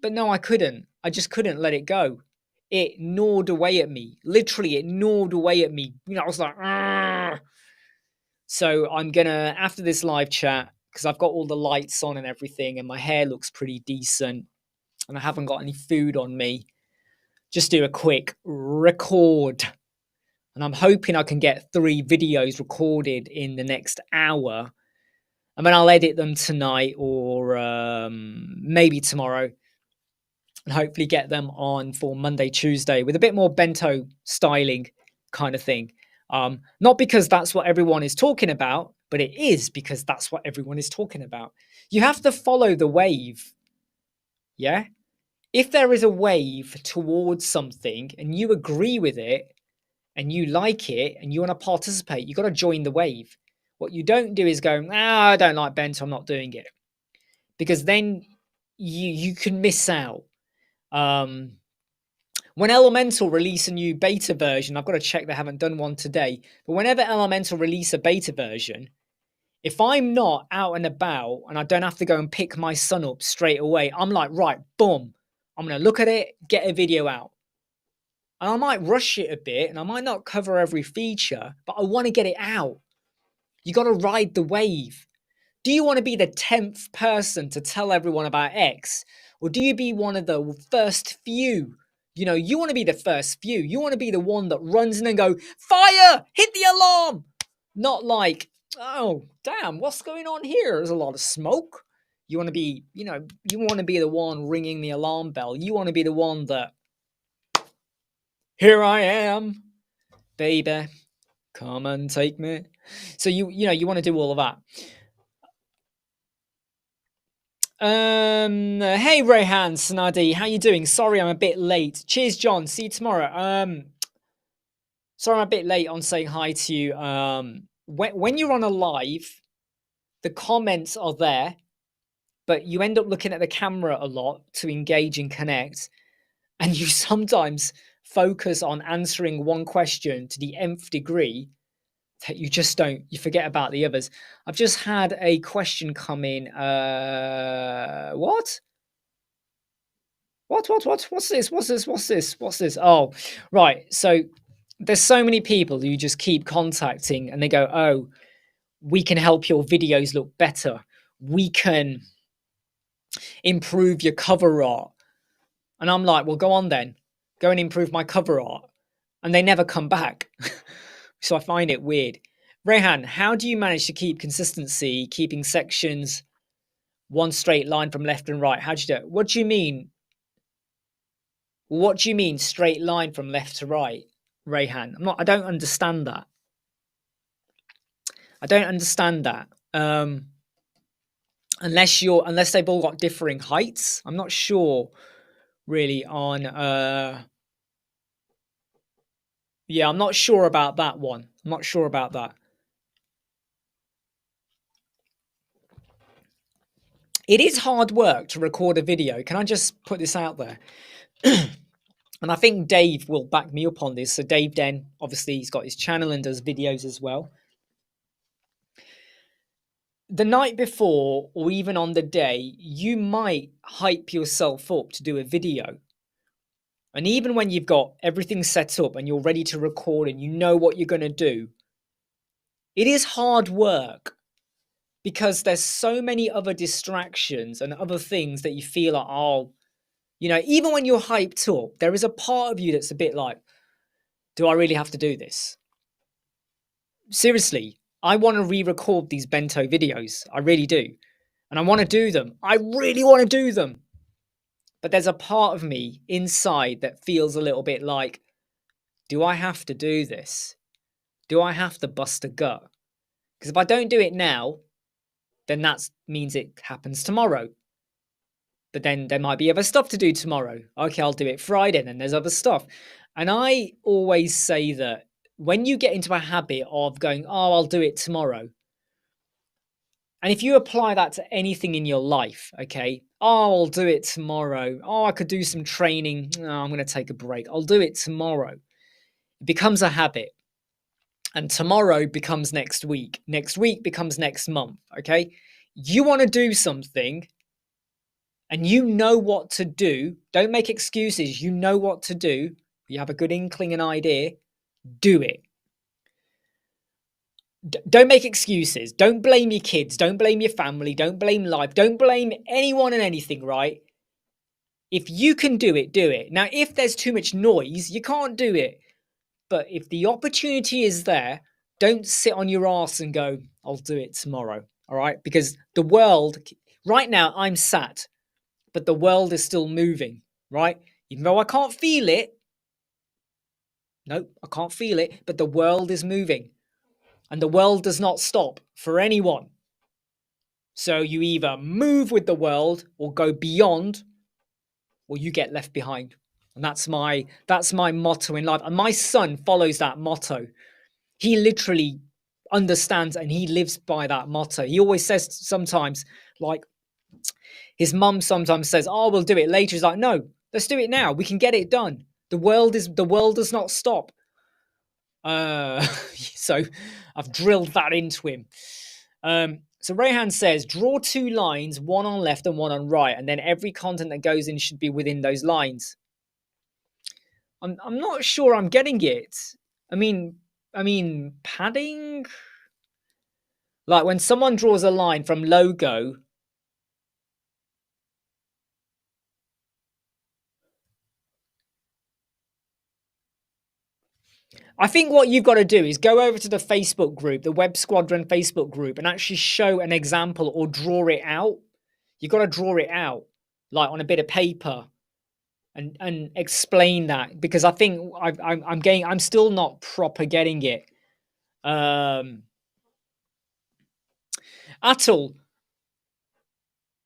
But no, I couldn't. I just couldn't let it go. It gnawed away at me. Literally, it gnawed away at me. I was like, argh. So I'm going to, after this live chat, because I've got all the lights on and everything, and my hair looks pretty decent, and I haven't got any food on me, just do a quick record. And I'm hoping I can get 3 videos recorded in the next hour. And then I'll edit them tonight or maybe tomorrow. And hopefully get them on for Monday, Tuesday with a bit more Bento styling kind of thing. Not because that's what everyone is talking about, but it is because that's what everyone is talking about. You have to follow the wave. Yeah? If there is a wave towards something and you agree with it and you like it and you want to participate, you've got to join the wave. What you don't do is go, I don't like Bento, I'm not doing it. Because then you can miss out. When Elementor release a new beta version, I've got to check they haven't done one today, but whenever Elementor release a beta version, if I'm not out and about and I don't have to go and pick my son up straight away, I'm like, right, boom, I'm going to look at it, get a video out. And I might rush it a bit and I might not cover every feature, but I want to get it out. You got to ride the wave. Do you want to be the 10th person to tell everyone about X? Or do you be one of the first few? You want to be the first few. You want to be the one that runs in and go, fire, hit the alarm. Not like, oh, damn, what's going on here? There's a lot of smoke. You want to be, you want to be the one ringing the alarm bell. You want to be the one that Here I am, baby. Come and take me. So you want to do all of that. Hey Rayhan Snaddy, how you doing? Sorry I'm a bit late. Cheers, John. See you tomorrow. Sorry I'm a bit late on saying hi to you. When you're on a live, the comments are there, but you end up looking at the camera a lot to engage and connect, and you sometimes focus on answering one question to the nth degree that you forget about the others. I've just had a question come in. What? What's this? Oh, right. So there's so many people who you just keep contacting and they go, oh, we can help your videos look better. We can improve your cover art. And I'm like, well, go on then. Go and improve my cover art. And they never come back. So I find it weird. Rehan, how do you manage to keep consistency, keeping sections one straight line from left and right? How do you do it? What do you mean? What do you mean straight line from left to right, Rehan? I don't understand that. I don't understand that. Unless they've all got differing heights. I'm not sure really on yeah, I'm not sure about that one. I'm not sure about that. It is hard work to record a video. Can I just put this out there? And I think Dave will back me up on this. So Dave Den, obviously he's got his channel and does videos as well. The night before or even on the day, you might hype yourself up to do a video. And even when you've got everything set up and you're ready to record and you know what you're going to do, it is hard work because there's so many other distractions and other things that you feel like, oh, even when you're hyped up, there is a part of you that's a bit like, do I really have to do this? Seriously, I want to re-record these Bento videos. I really do. And I want to do them. I really want to do them. But there's a part of me inside that feels a little bit like, do I have to do this? Do I have to bust a gut? Because if I don't do it now, then that means it happens tomorrow. But then there might be other stuff to do tomorrow. Okay, I'll do it Friday, then there's other stuff. And I always say that when you get into a habit of going, oh, I'll do it tomorrow. And if you apply that to anything in your life, okay, oh, I'll do it tomorrow. Oh, I could do some training. Oh, I'm going to take a break. I'll do it tomorrow. It becomes a habit. And tomorrow becomes next week. Next week becomes next month, okay? You want to do something and you know what to do. Don't make excuses. You know what to do. You have a good inkling and idea. Do it. Don't make excuses. Don't blame your kids. Don't blame your family. Don't blame life. Don't blame anyone and anything, right? If you can do it, do it. Now, if there's too much noise, you can't do it. But if the opportunity is there, don't sit on your ass and go, I'll do it tomorrow. All right? Because the world, right now, I'm sat, but the world is still moving, right? Even though I can't feel it. No, I can't feel it, but the world is moving. And the world does not stop for anyone. So you either move with the world or go beyond, or you get left behind. And that's my motto in life. And my son follows that motto. He literally understands and he lives by that motto. He always says sometimes, like, his mum sometimes says, oh, we'll do it later. He's like, no, let's do it now. We can get it done. The world does not stop. So I've drilled that into him. So Rayhan says, draw 2 lines, one on left and one on right, and then every content that goes in should be within those lines. I'm not sure I'm getting it. I mean, padding? Like when someone draws a line from logo. I think what you've got to do is go over to the Facebook group, the Web Squadron Facebook group, and actually show an example or draw it out. You've got to draw it out, like on a bit of paper, and explain that, because I think I'm still not proper getting it at all.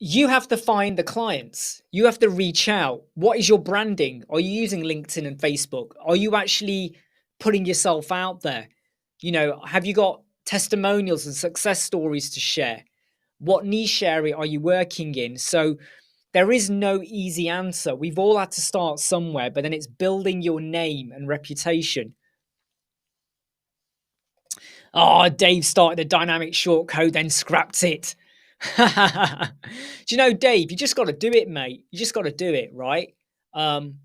You have to find the clients. You have to reach out. What is your branding? Are you using LinkedIn and Facebook? Are you actually putting yourself out there? Have you got testimonials and success stories to share? What niche area are you working in? So there is no easy answer. We've all had to start somewhere, but then it's building your name and reputation. Oh, Dave started a dynamic shortcode, then scrapped it. Do you know, Dave, you just got to do it, mate. You just got to do it, right? And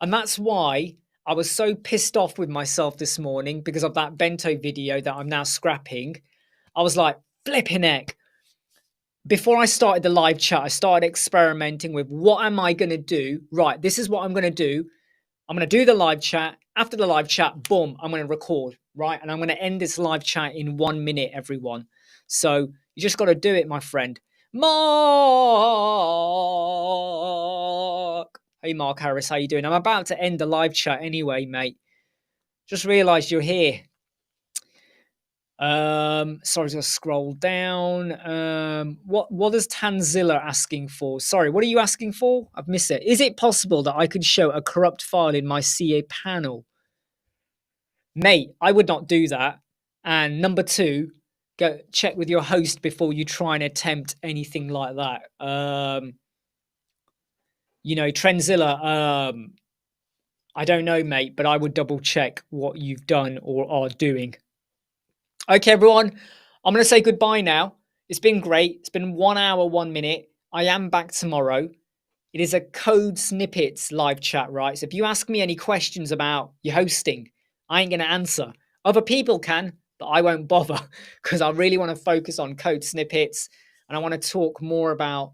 that's why I was so pissed off with myself this morning, because of that Bento video that I'm now scrapping. I was like, flipping heck. Before I started the live chat, I started experimenting with, what am I going to do? Right, this is what I'm going to do. I'm going to do the live chat. After the live chat, boom, I'm going to record, right? And I'm going to end this live chat in 1 minute, everyone. So you just got to do it, my friend. Mark. Hey, Mark Harris, how you doing? I'm about to end the live chat anyway, mate. Just realized you're here. Sorry, to scroll down. What is Tanzilla asking for? Sorry, what are you asking for? I've missed it. Is it possible that I could show a corrupt file in my CA panel? Mate, I would not do that. And number two, go check with your host before you try and attempt anything like that. Trendzilla, I don't know, mate, but I would double check what you've done or are doing. Okay, everyone, I'm going to say goodbye now. It's been great. It's been 1 hour, 1 minute. I am back tomorrow. It is a code snippets live chat, right? So if you ask me any questions about your hosting, I ain't going to answer. Other people can, but I won't bother, because I really want to focus on code snippets, and I want to talk more about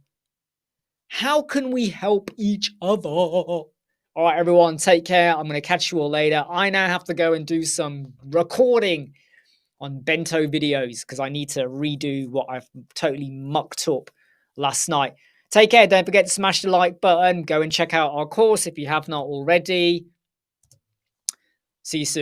how can we help each other. All right, everyone, take care. I'm going to catch you all later. I now have to go and do some recording on Bento videos, because I need to redo what I've totally mucked up last night. Take care. Don't forget to smash the like button. Go and check out our course if you have not already. See you soon.